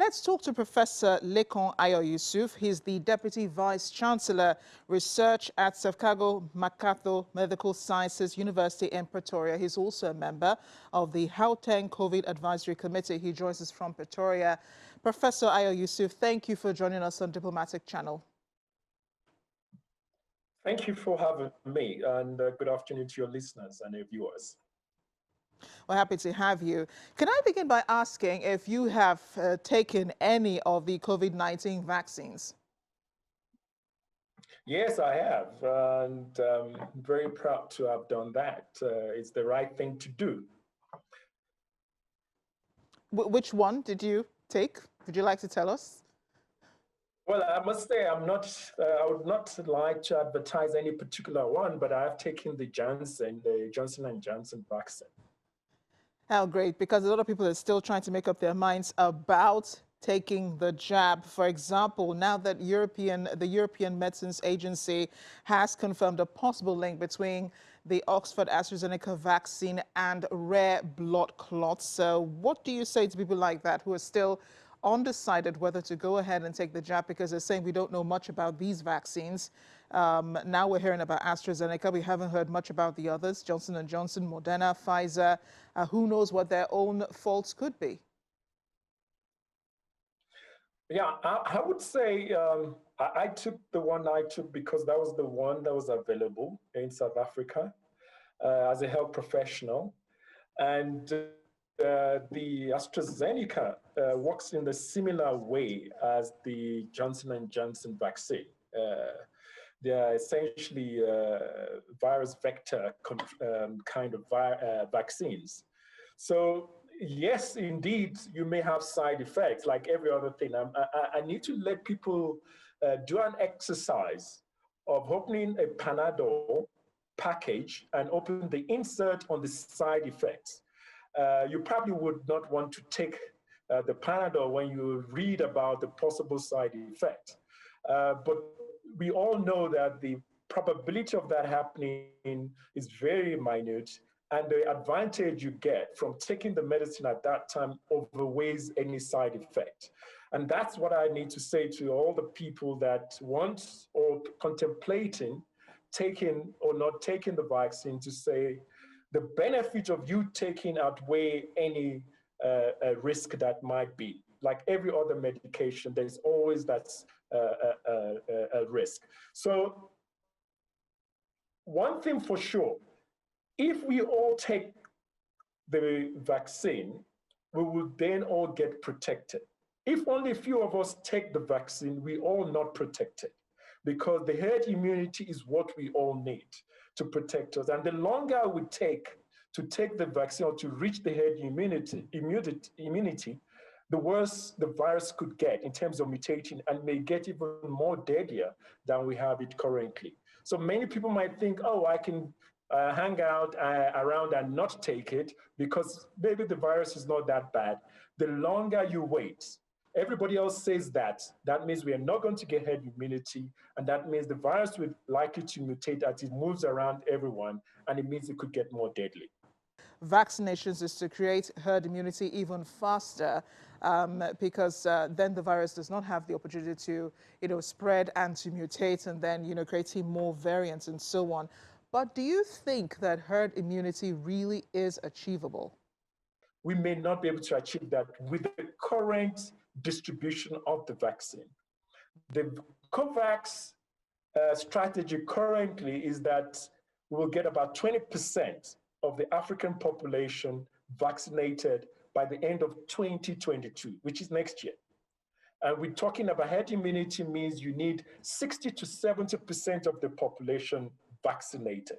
Let's talk to Professor Lekon Ayo Yusuf. He's the Deputy Vice Chancellor, Research at Chicago MacArthur Medical Sciences University in Pretoria. He's also a member of the Gauteng COVID Advisory Committee. He joins us from Pretoria. Professor Ayo Yusuf, thank you for joining us on Diplomatic Channel. Thank you for having me, and good afternoon to your listeners and your viewers. We're happy to have you. Can I begin by asking if you have taken any of the COVID-19 vaccines? Yes, I have, and I'm very proud to have done that. It's the right thing to do. Which one did you take? Would you like to tell us? Well, I must say I would not like to advertise any particular one, but I have taken the Johnson & Johnson vaccine. How great, because a lot of people are still trying to make up their minds about taking the jab. For example, now that the European Medicines Agency has confirmed a possible link between the Oxford AstraZeneca vaccine and rare blood clots. So what do you say to people like that who are still undecided whether to go ahead and take the jab, because they're saying we don't know much about these vaccines? Now we're hearing about AstraZeneca. We haven't heard much about the others, Johnson & Johnson, Moderna, Pfizer. Who knows what their own faults could be? Yeah, I would say I took the one I took because that was the one that was available in South Africa as a health professional. And the AstraZeneca works in the similar way as the Johnson & Johnson vaccine. They are essentially virus vector kind of vaccines. So yes, indeed, you may have side effects like every other thing. I need to let people do an exercise of opening a Panadol package and open the insert on the side effects. You probably would not want to take the Panadol when you read about the possible side effect. But we all know that the probability of that happening is very minute, and the advantage you get from taking the medicine at that time overweighs any side effect. And that's what I need to say to all the people that want or contemplating taking or not taking the vaccine, to say the benefit of you taking outweigh any risk that might be. Like every other medication, there's always that a risk. So one thing for sure, if we all take the vaccine, we will then all get protected. If only a few of us take the vaccine, we all not protected, because the herd immunity is what we all need to protect us. And the longer we take to take the vaccine or to reach the herd immunity, the worse the virus could get in terms of mutating, and may get even more deadlier than we have it currently. So many people might think, oh, I can hang out around and not take it because maybe the virus is not that bad. The longer you wait, everybody else says that means we are not going to get herd immunity, and that means the virus will likely to mutate as it moves around everyone, and it means it could get more deadly. Vaccinations is to create herd immunity even faster, because then the virus does not have the opportunity to, spread and to mutate, and then, creating more variants and so on. But do you think that herd immunity really is achievable? We may not be able to achieve that with the current distribution of the vaccine. The COVAX strategy currently is that we will get about 20% of the African population vaccinated by the end of 2022, which is next year. And we're talking about herd immunity means you need 60 to 70% of the population vaccinated.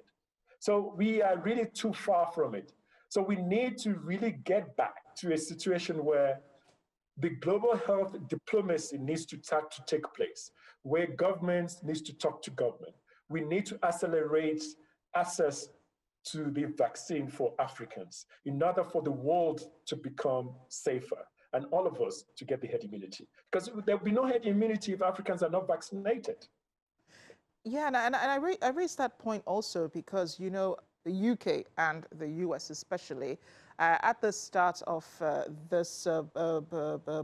So we are really too far from it. So we need to really get back to a situation where the global health diplomacy needs to start to take place, where governments needs to talk to government. We need to accelerate access to the vaccine for Africans in order for the world to become safer and all of us to get the herd immunity. Because there will be no herd immunity if Africans are not vaccinated. Yeah, and I raised that point also because, the UK and the US especially At the start of this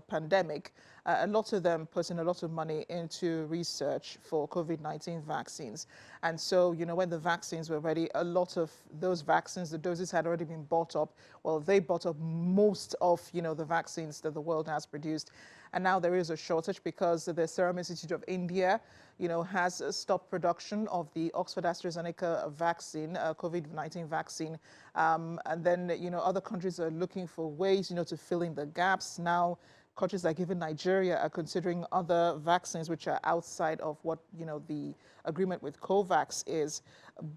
pandemic, a lot of them put in a lot of money into research for COVID-19 vaccines. And so, you know, when the vaccines were ready, a lot of those vaccines, the doses had already been bought up. Well, they bought up most of, you know, the vaccines that the world has produced. And now there is a shortage because the Serum Institute of India, you know, has stopped production of the Oxford AstraZeneca vaccine, COVID-19 vaccine. And then, you know, other countries are looking for ways, you know, to fill in the gaps. Now, countries like even Nigeria are considering other vaccines which are outside of what, you know, the agreement with COVAX is.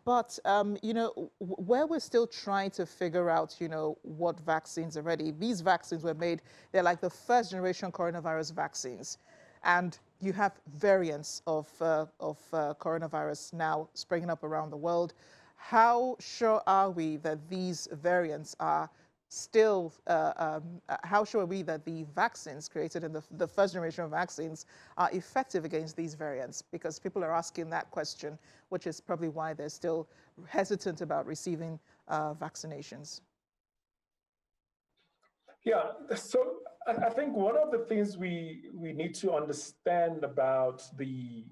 But, you know, where we're still trying to figure out, you know, what vaccines are ready. These vaccines were made, they're like the first generation coronavirus vaccines. And you have variants of coronavirus now springing up around the world. How sure are we that these variants are still, how sure are we that the vaccines created in the first generation of vaccines are effective against these variants? Because people are asking that question, which is probably why they're still hesitant about receiving vaccinations. Yeah, so I think one of the things we need to understand about the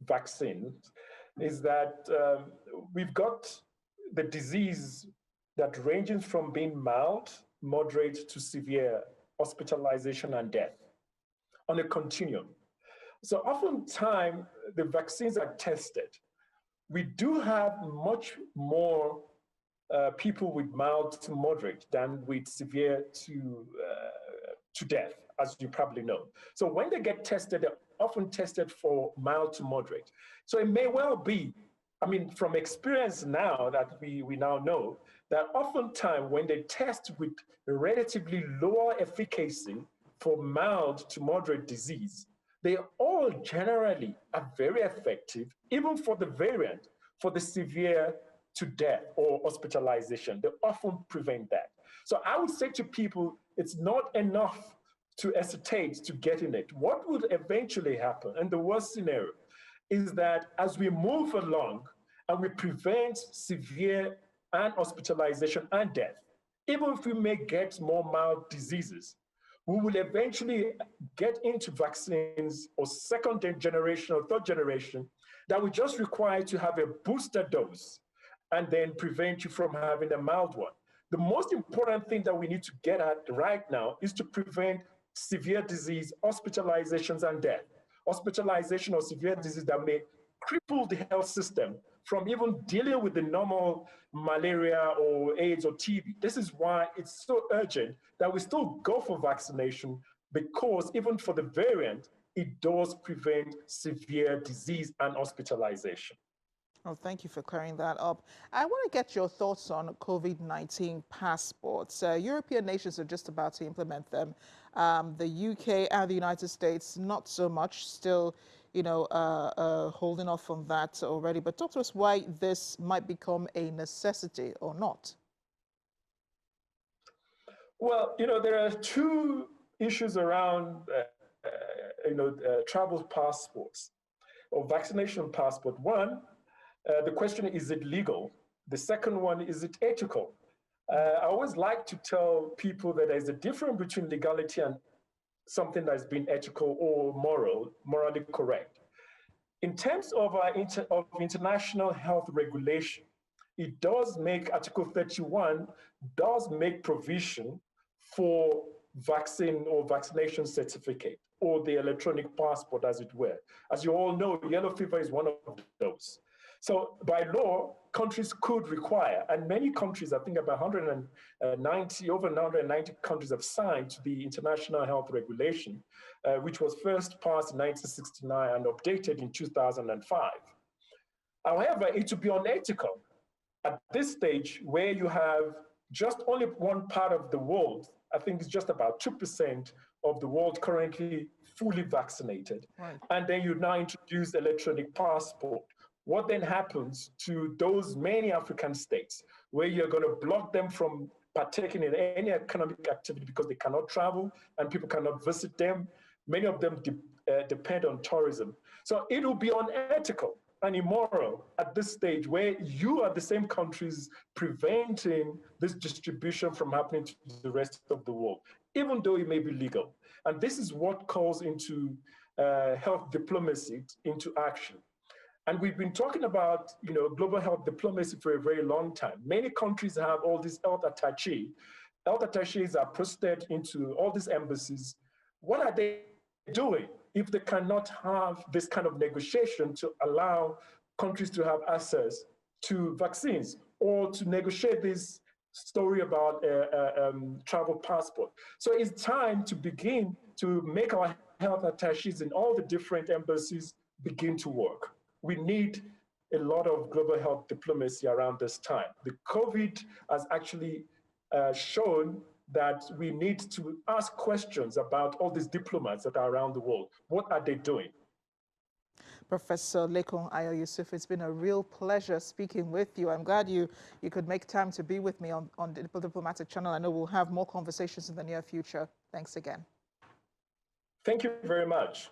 vaccines is that we've got the disease that ranges from being mild, moderate to severe hospitalization and death on a continuum. So oftentimes the vaccines are tested. We do have much more people with mild to moderate than with severe to death, as you probably know. So when they get tested, they're often tested for mild to moderate. So it may well be, I mean, from experience now that we now know, that oftentimes when they test with relatively lower efficacy for mild to moderate disease, they all generally are very effective, even for the variant, for the severe to death or hospitalization. They often prevent that. So I would say to people, it's not enough to hesitate to getting it. What would eventually happen, and the worst scenario, is that as we move along and we prevent severe and hospitalization and death, even if we may get more mild diseases, we will eventually get into vaccines or second generation or third generation that we just require to have a booster dose and then prevent you from having a mild one. The most important thing that we need to get at right now is to prevent severe disease, hospitalizations, and death. Hospitalization or severe disease that may cripple the health system from even dealing with the normal malaria or AIDS or TB. This is why it's so urgent that we still go for vaccination, because even for the variant, it does prevent severe disease and hospitalization. Oh, thank you for clearing that up. I want to get your thoughts on COVID-19 passports. European nations are just about to implement them. The UK and the United States, not so much, still, you know, holding off on that already. But talk to us why this might become a necessity or not. Well, you know, there are two issues around, travel passports or vaccination passport. One, the question is it legal? The second one, is it ethical? I always like to tell people that there's a difference between legality and something that's been ethical or morally correct. In terms of of international health regulation, it does make Article 31 does make provision for vaccine or vaccination certificate or the electronic passport, as it were. As you all know, yellow fever is one of those. So by law, countries could require, and many countries, I think about 190, over 190 countries have signed to the International Health Regulation, which was first passed in 1969 and updated in 2005. However, it would be unethical at this stage where you have just only one part of the world, I think it's just about 2% of the world currently fully vaccinated. Right. And then you now introduce electronic passport. What then happens to those many African states where you're going to block them from partaking in any economic activity because they cannot travel and people cannot visit them? Many of them depend on tourism. So it will be unethical and immoral at this stage where you are the same countries preventing this distribution from happening to the rest of the world, even though it may be legal. And this is what calls into health diplomacy into action. And we've been talking about, global health diplomacy for a very long time. Many countries have all these health attaches. Health attaches are posted into all these embassies. What are they doing if they cannot have this kind of negotiation to allow countries to have access to vaccines or to negotiate this story about travel passport? So it's time to begin to make our health attaches in all the different embassies begin to work. We need a lot of global health diplomacy around this time. The COVID has actually shown that we need to ask questions about all these diplomats that are around the world. What are they doing? Professor Lekon Ayo Yusuf, it's been a real pleasure speaking with you. I'm glad you could make time to be with me on the Diplomatic Channel. I know we'll have more conversations in the near future. Thanks again. Thank you very much.